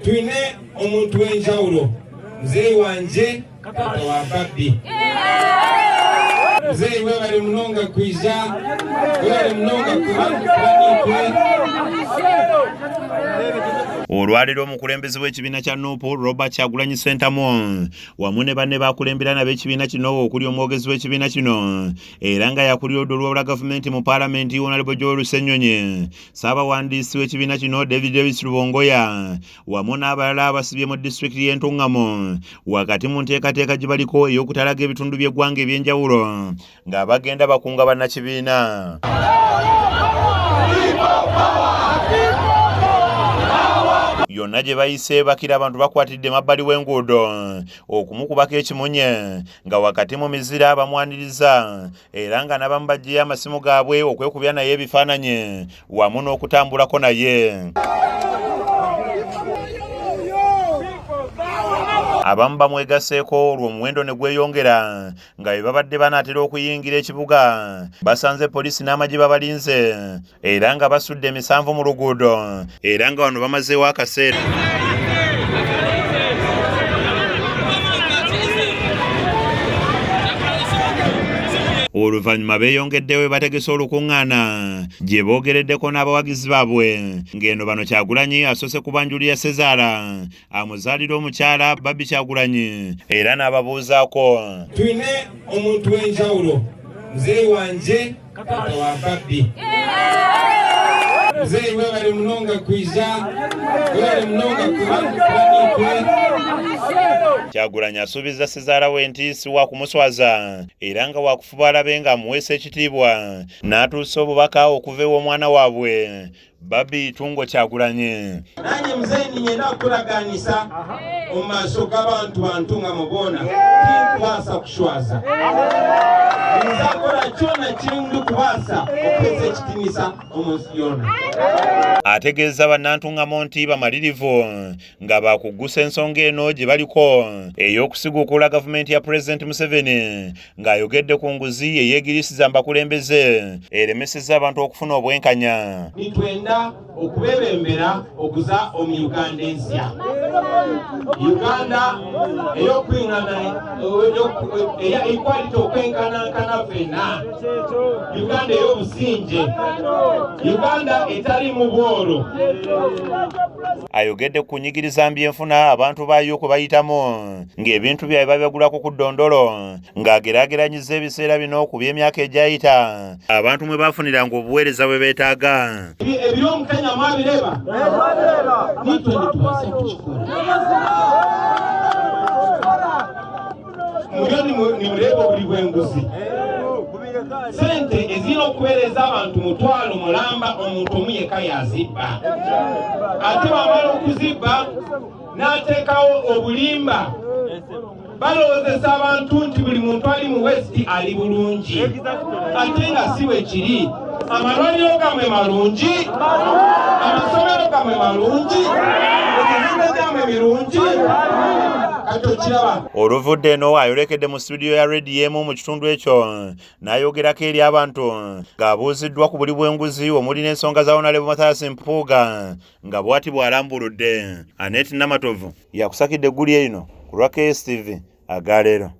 Tuine omuntu w'enjawulo muzeeyi wanje papa wa Babbi. Muzeeyi webale munonga kwiza, webale munonga kubanikwe. Olwaliro omukulembeze w'ekibiina kya Nuupu Robert Kyagulanyi Ssentamu wamu ne banne bakulembera n'ab'ekibiina kino okuli omwogezi w'ekibiina kino era nga yakulira oddo olw'obula gavumenti mu Paalamenti Honorable Joel Ssennyonyi, Ssaabawandiisi w'ekibiina kino David Davis Rubongoya wamu n'abalala abasibye mu disitulikiti y'e Ntungamo wakati mu nteekateeka gye baliko ey'okutalaga ebitundu by'eggwanga eby'enjawulo ng'abagenda bakunga bannakibiina. Yonna gye bayise bakira abantu bakwatidde mabbali w'enguudo okumukubako ekimunye nga wakati mu mizira bamwaniriza era nga n'abamu baggyeyo amasimu gaabwe okwekubya naye ebifaananyi wamu n'okutambulako naye. Abamu bamwegaseeko olwo omuwendo ne gweyongera nga bwe babadde banaatera okuyingira ekibuga basanze poliisi n'amagye babalinze era nga basudde emisanvu mu luguudo era nga wano bamazeewo akaseera. Oluvannyuma beeyongeddewo we bategese olukuŋŋaana gye boogereddeko n'abawagizi baabwe ng'eno bano Kyagulanyi asoose kubanjulira Sezaala amuzaalira omukyala Babbi Kyagulanyi era n'ababuuzaako. Tuine omuntu w'enjawulo muzeeyi wanje papa wa Babbi. Muzeeyi webale munonga kwiza, webale munonga kubanikwe. Kyagulanyi asuubiza Sezaala we nti si wa kumuswaza era nga wakufuba alabe nga amuweesa ekitiibwa n'atuusa obubaka okuva ew'omwana waabwe Babbi Tungo Kyagulanyi. Nange muzeeyi ninyenda okulaganisa mu maaso g'abantu bantungamo boona tinkubaasa kushwaza. Nzakola kyona kiri kubaasa okuweza ekitinisa omunsi yonna. Ategeeza bannantungamo nti bamalirivu nga bakuggusa ensonga eno gye baliko ey'okusiguukula gavumenti ya Pulezidenti Museveni ng'ayogedde ku nguzi eyeegirisiza abakulembeze eremesezza abantu okufuna obwenkanya. Nitwenda okubebembera okuza omu Uganda ensya. Uganda ey'okwingana eya equality okwenkanankana ffenna. Uganda ey'obusinge. Uganda etali mu bworo. Ayogedde ku kunyigiriza mbyenfuna abantu baayo kwe bayitamu ng'ebintu byabwe babigulako ku ddondolo ng'ageraageranyiza ebiseera bino ku by'emyaka egyayita abantu mwe baafuniranga obuweereza bwe beetaaga. Eby'omu Kenya mwabireba? Nitwe nitubaasa kukikola. Muriyo nimureeba obuli bw'enguzi. Sente ezina okuweereza abantu mutwalo mulamba omuntu omu yekka yazibba. Ate bamala okuzibba n'ateekawo obulimba balowoozesa abantu nti buli muntu ali mu West ali bulungi ate nga si bwe kiri. Amalwaliro gamwe malungi, amasomero gamwe malungi, ebizimbe gamwe birungi. Oluvudde eno ayolekedde mu studio ya Radio emu mu kitundu ekyo n'ayogerako eri abantu ng'abuuziddwa ku buli bw'enguzi omuli n'ensonga za Honorable Mathias Mpuuga nga bw'ati bw'alambuludde. Annette Namatovu yakusakidde eggulya eno ku lwa KSTV Agaleero.